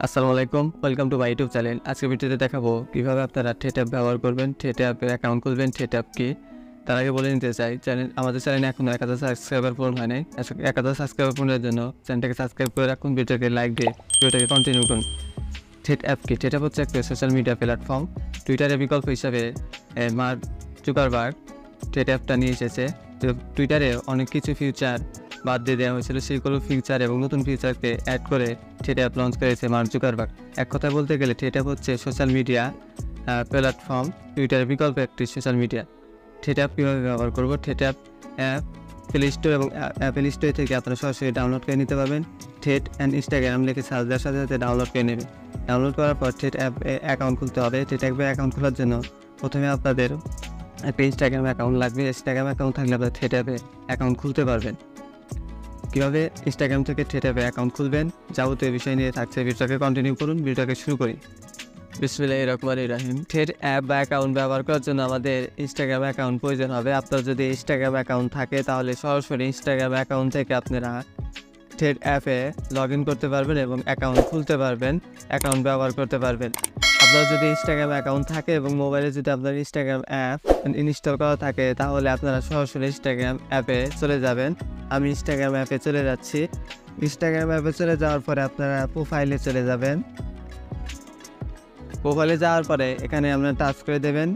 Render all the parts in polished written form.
আসসালামু আলাইকুম, welcome to my YouTube channel. আজকে ভিডিওতে দেখাবো কীভাবে আপনারা থ্রেডঅ্যাপ ব্যবহার করবেন, থ্রেডঅ্যাপের অ্যাকাউন্ট খুলবেন। থ্রেডঅ্যাপ কি তার আগে বলে নিতে চাই, আমাদের চ্যানেলে এখনও 1000 সাবস্ক্রাইবার পূরণ হয় নাই। 1000 সাবস্ক্রাইবার পূরণের জন্য চ্যানেলটাকে সাবস্ক্রাইব করে রাখুন, ভিডিওটাকে লাইক দিয়ে ভিডিওটাকে কন্টিনিউ করুন। থ্রেডঅ্যাপ কি? থ্রেডঅ্যাপ হচ্ছে একটা সোশ্যাল মিডিয়া প্ল্যাটফর্ম। টুইটারের বিকল্প হিসাবে মার্ক জুকারবার্গ থ্রেডঅ্যাপটা নিয়ে এসেছে। তো টুইটারে অনেক কিছু ফিউচার বাদ দিয়ে দেওয়া হয়েছিল, সেইগুলো ফিউচার এবং নতুন ফিউচারকে অ্যাড করে থ্রেডঅ্যাপ লঞ্চ করেছে মার্ক জুকারবার্গ। এক কথা বলতে গেলে থ্রেডঅ্যাপ হচ্ছে সোশ্যাল মিডিয়া প্ল্যাটফর্ম, টুইটারের বিকল্প একটি সোশ্যাল মিডিয়া। থ্রেডঅ্যাপ কীভাবে ব্যবহার করবো? থ্রেডঅ্যাপ অ্যাপ প্লে স্টোর এবং অ্যাপেল স্টোর থেকে আপনারা সরাসরি ডাউনলোড করে নিতে পারবেন। থ্রেড অ্যান্ড ইনস্টাগ্রাম লিখে সার্চ দেওয়ার সাথে সাথে ডাউনলোড করে নেবেন। ডাউনলোড করার পর থ্রেড অ্যাপে অ্যাকাউন্ট খুলতে হবে। থ্রেড অ্যাপে অ্যাকাউন্ট খোলার জন্য প্রথমে আপনাদের একটা ইনস্টাগ্রাম অ্যাকাউন্ট লাগবে। ইনস্টাগ্রাম অ্যাকাউন্ট থাকলে আপনারা থ্রেড অ্যাপে অ্যাকাউন্ট খুলতে পারবেন। কীভাবে ইনস্টাগ্রাম থেকে থ্রেড অ্যাপে অ্যাকাউন্ট খুলবেন যাবতীয় বিষয় নিয়ে থাকছে। ভিডিওটাকে কন্টিনিউ করুন, ভিডিওটাকে শুরু করি। বিসমিল্লাহির রহমানির রহিম। থ্রেড অ্যাপ বা অ্যাকাউন্ট ব্যবহার করার জন্য আমাদের ইনস্টাগ্রাম অ্যাকাউন্ট প্রয়োজন হবে। আপনার যদি ইনস্টাগ্রাম অ্যাকাউন্ট থাকে তাহলে সরাসরি ইনস্টাগ্রাম অ্যাকাউন্ট থেকে আপনারা থ্রেড অ্যাপে লগ ইন করতে পারবেন এবং অ্যাকাউন্ট খুলতে পারবেন, অ্যাকাউন্ট ব্যবহার করতে পারবেন। আপনার যদি ইনস্টাগ্রাম অ্যাকাউন্ট থাকে এবং মোবাইলে যদি আপনার ইনস্টাগ্রাম অ্যাপ ইনস্টল করা থাকে তাহলে আপনারা সরাসরি ইনস্টাগ্রাম অ্যাপে চলে যাবেন। আমি ইনস্টাগ্রাম অ্যাপে চলে যাচ্ছি। ইনস্টাগ্রাম অ্যাপে চলে যাওয়ার পরে আপনারা প্রোফাইলে চলে যাবেন। প্রোফাইলে যাওয়ার পরে এখানে আপনারা টাচ করে দেবেন।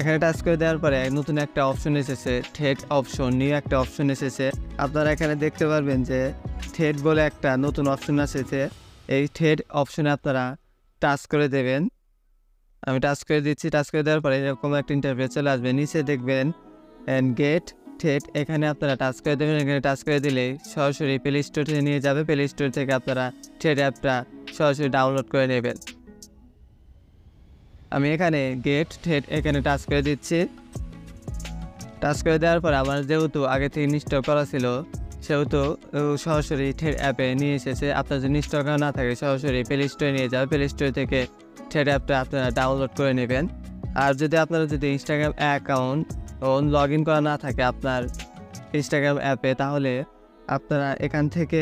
এখানে টাচ করে দেওয়ার পরে নতুন একটা অপশন এসেছে, থ্রেড অপশন, নিউ একটা অপশন এসেছে। আপনারা এখানে দেখতে পারবেন যে থ্রেড বলে একটা নতুন অপশন এসেছে। এই থ্রেড অপশনে আপনারা টাচ করে দেবেন। আমি টাচ করে দিচ্ছি। টাচ করে দেওয়ার পরে এরকম একটা ইন্টারফেস চলে আসবে। নিচে দেখবেন গেট থ্রেড, এখানে আপনারা টাচ করে দেবেন। এখানে টাচ করে দিলেই সরাসরি প্লে স্টোর থেকে নিয়ে যাবে। প্লে স্টোর থেকে আপনারা থ্রেড অ্যাপটা সরাসরি ডাউনলোড করে নেবেন। আমি এখানে গেট থ্রেড এখানে টাচ করে দিচ্ছি। টাচ করে দেওয়ার পর আমার যেহেতু আগে থেকে ইনস্টল করা ছিল সেহেতু সরাসরি থ্রেড অ্যাপে নিয়ে এসেছে। আপনার যদি ইনস্টল করা না থাকে সরাসরি প্লে স্টোরে নিয়ে যাবে। প্লে স্টোর থেকে থ্রেড অ্যাপটা আপনারা ডাউনলোড করে নেবেন। আর যদি আপনারা যদি ইনস্টাগ্রাম অ্যাকাউন্ট লগ ইন করা না থাকে আপনার ইনস্টাগ্রাম অ্যাপে তাহলে আপনারা এখান থেকে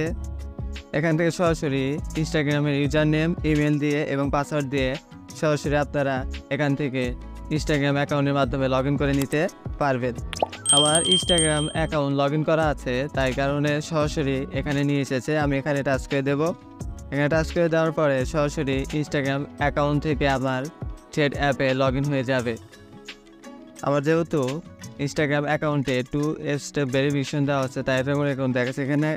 সরাসরি ইনস্টাগ্রামের ইউজার নেম, ইমেল দিয়ে এবং পাসওয়ার্ড দিয়ে সরাসরি আপনারা এখান থেকে ইনস্টাগ্রাম অ্যাকাউন্টের মাধ্যমে লগ ইন করে নিতে পারবেন। আমার ইনস্টাগ্রাম অ্যাকাউন্ট লগ ইন করা আছে, তাই কারণে সরাসরি এখানে নিয়ে এসেছে। আমি এখানে টাচ করে দেব। এখানে টাচ করে দেওয়ার পরে সরাসরি ইনস্টাগ্রাম অ্যাকাউন্ট থেকে আমার থ্রেড অ্যাপে লগ ইন হয়ে যাবে। আমার যেহেতু ইনস্টাগ্রাম অ্যাকাউন্টে 2 স্টেপ ভেরিফিকেশন দেওয়া হচ্ছে তাই এটা করে অ্যাকাউন্ট দেখাচ্ছে। এখানে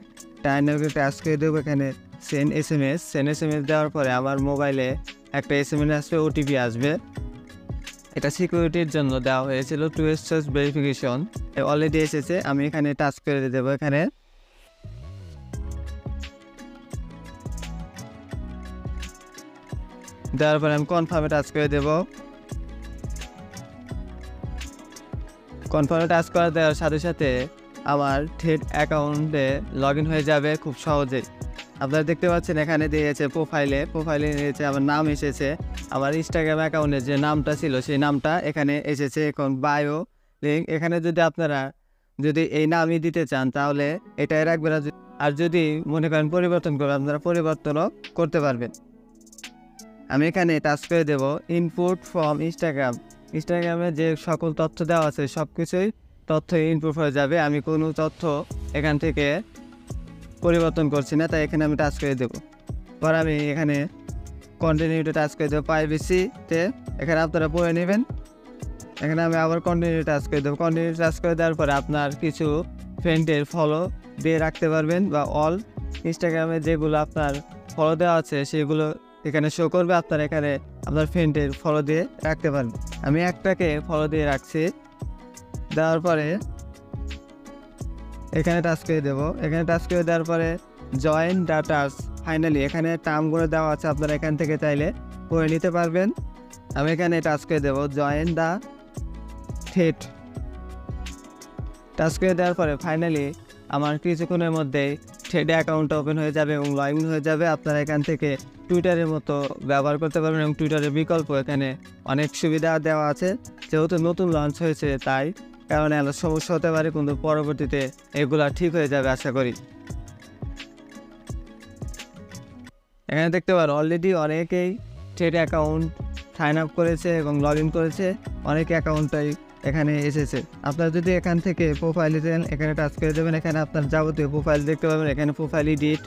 টাইনারকে টাচ করে দেবো। এখানে সেন্ড এসএমএস দেওয়ার পরে আমার মোবাইলে একটা এসএমএস আসবে, ওটিপি আসবে। এটা সিকিউরিটির জন্য দেওয়া হয়েছিল, 2 স্টেপ ভেরিফিকেশন অলরেডি এসেছে। আমি এখানে টাচ করে দেবো। এখানে দেওয়ার পরে আমি কনফার্মে টাচ করে দেবো। কনফার্মে টাচ করে দেওয়ার সাথে সাথে আমার থ্রেড অ্যাকাউন্টে লগ ইন হয়ে যাবে খুব সহজেই। আপনারা দেখতে পাচ্ছেন এখানে দিয়েছে প্রোফাইলে দিয়েছে আমার নাম এসেছে। আমার ইনস্টাগ্রাম অ্যাকাউন্টে যে নামটা ছিল সেই নামটা এখানে এসেছে। এখন বায়ো লিঙ্ক, এখানে যদি আপনারা এই নামই দিতে চান তাহলে এটাই রাখবেন। আর যদি মনে করেন পরিবর্তন করবেন আপনারা পরিবর্তনও করতে পারবেন। আমি এখানে টাচ করে দেব ইনপুট ফ্রম ইনস্টাগ্রামে যে সকল তথ্য দেওয়া আছে সব কিছুই তথ্য ইনপুট হয়ে যাবে। আমি কোনো তথ্য এখান থেকে পরিবর্তন করছি না, তাই এখানে আমি টাচ করে দেবো। পর আমি এখানে কন্টিনিউতে টাচ করে দেবো। প্রাইভেসিতে এখানে আপনারা পড়ে নেবেন। এখানে আমি আবার কন্টিনিউ টাচ করে দেবো। কন্টিনিউ টাচ করে দেওয়ার পরে আপনার কিছু ফ্রেন্ডের ফলো দিয়ে রাখতে পারবেন বা অল ইনস্টাগ্রামে যেগুলো আপনার ফলো দেওয়া আছে সেগুলো এখানে শো করবে। আপনারা এখানে আপনার ফ্রেন্ডের ফলো দিয়ে রাখতে পারবেন। আমি একটাকে ফলো দিয়ে রাখছি। দেওয়ার পরে এখানে টাচ করে দেবো। এখানে টাচ করে দেওয়ার পরে জয়েন ডাটাস, ফাইনালি এখানে টার্মগুলো দেওয়া আছে, আপনারা এখান থেকে চাইলে পড়ে নিতে পারবেন। আমি এখানে টাচ করে দেবো জয়েন দ্য থ্রেড। টাচ করে দেওয়ার পরে ফাইনালি আমার কিছুক্ষণের মধ্যেই থ্রেড অ্যাকাউন্টটা ওপেন হয়ে যাবে এবং লগ ইন হয়ে যাবে। আপনারা এখান থেকে টুইটারের মতো ব্যবহার করতে পারবেন এবং টুইটারের বিকল্প এখানে অনেক সুবিধা দেওয়া আছে। যেহেতু নতুন লঞ্চ হয়েছে তাই কারণে আরও সমস্যা হতে পারে, কিন্তু পরবর্তীতে এগুলা ঠিক হয়ে যাবে আশা করি। এখানে দেখতে পারো অলরেডি অনেকেই ট্রেড অ্যাকাউন্ট সাইন আপ করেছে এবং লগ ইন করেছে, অনেক অ্যাকাউন্টটাই এখানে এসেছে। আপনারা যদি এখান থেকে প্রোফাইলে যান, এখানে টাচ করে দেবেন, এখানে আপনার যাবতীয় প্রোফাইল দেখতে পাবেন। এখানে প্রোফাইল এডিট,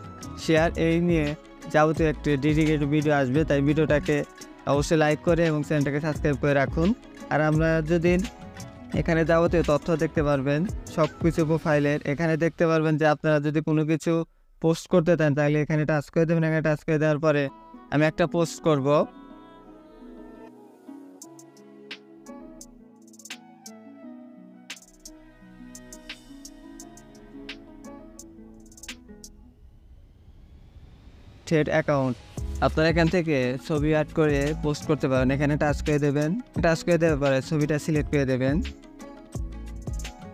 শেয়ার এই নিয়ে যাবতীয় একটি ডেডিকেটেড ভিডিও আসবে, তাই ভিডিওটাকে অবশ্যই লাইক করে এবং চ্যানেলটাকে সাবস্ক্রাইব করে রাখুন। আর আমরা যদি এখানে যাবতীয় তথ্য দেখতে পারবেন সব কিছু প্রোফাইলের, এখানে দেখতে পারবেন যে আপনারা যদি কোনো কিছু পোস্ট করতে চান তাহলে এখানে টাচ করে দেবেন। এখানে টাচ করে দেওয়ার পরে আমি একটা পোস্ট করব। থ্রেড অ্যাকাউন্ট, আপনারা এখান থেকে ছবি অ্যাড করে পোস্ট করতে পারেন। এখানে টাচ করে দেবেন, টাচ করে দেওয়ার পরে ছবিটা সিলেক্ট করে দেবেন।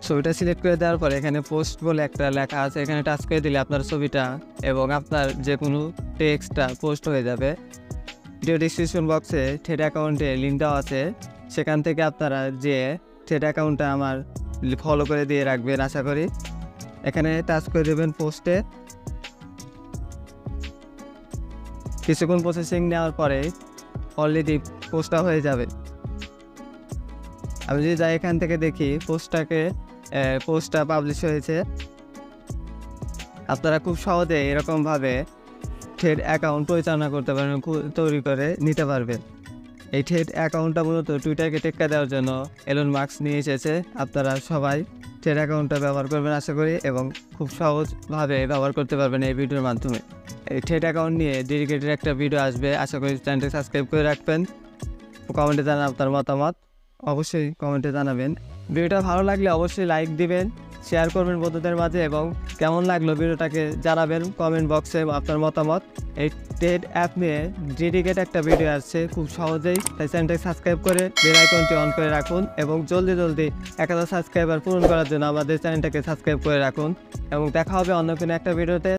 ছবিটা সিলেক্ট করে দেওয়ার পরে এখানে পোস্ট বলে একটা লেখা আছে, এখানে টাচ করে দিলে আপনার ছবিটা এবং আপনার যে কোনো টেক্সটটা পোস্ট হয়ে যাবে। ভিডিও ডিসক্রিপশন বক্সে থ্রেড অ্যাকাউন্টের লিঙ্ক দেওয়া আছে, সেখান থেকে আপনারা যে থ্রেড অ্যাকাউন্টটা আমার ফলো করে দিয়ে রাখবেন আশা করি। এখানে টাচ করে দেবেন পোস্টে। কিছুক্ষণ প্রসেসিং নেওয়ার পরে অলরেডি পোস্টটা হয়ে যাবে। আমি যদি যাই এখান থেকে দেখি পোস্টটা পাবলিশ হয়েছে। আপনারা খুব সহজে এরকমভাবে থ্রেড অ্যাকাউন্ট পরিচালনা করতে পারবেন, তৈরি করে নিতে পারবেন। এই থ্রেড অ্যাকাউন্টটা মূলত টুইটারকে টেক্কা দেওয়ার জন্য এলন মাস্ক নিয়ে এসেছে। আপনারা সবাই থ্রেড অ্যাকাউন্টটা ব্যবহার করবেন আশা করি, এবং খুব সহজভাবে ব্যবহার করতে পারবেন এই ভিডিওর মাধ্যমে। এই থ্রেড অ্যাকাউন্ট নিয়ে ডেডিকেটেড একটা ভিডিও আসবে, আশা করি চ্যানেলটি সাবস্ক্রাইব করে রাখবেন। কমেন্টে জানান আপনার মতামত, অবশ্যই কমেন্টে জানাবেন। ভিডিওটা ভালো লাগলে অবশ্যই লাইক দিবেন, শেয়ার করবেন বন্ধুদের মাঝে, এবং কেমন লাগলো ভিডিওটাকে জানাবেন কমেন্ট বক্সে আপনার মতামত। এই থ্রেড অ্যাপ নিয়ে ডেডিকেটেড একটা ভিডিও আসছে খুব সহজেই, তাই চ্যানেলটাকে সাবস্ক্রাইব করে বেল আইকনটি অন করে রাখুন, এবং জলদি 1000 সাবস্ক্রাইবার পূরণ করার জন্য আমাদের চ্যানেলটাকে সাবস্ক্রাইব করে রাখুন। এবং দেখা হবে অন্য কোনো একটা ভিডিওতে।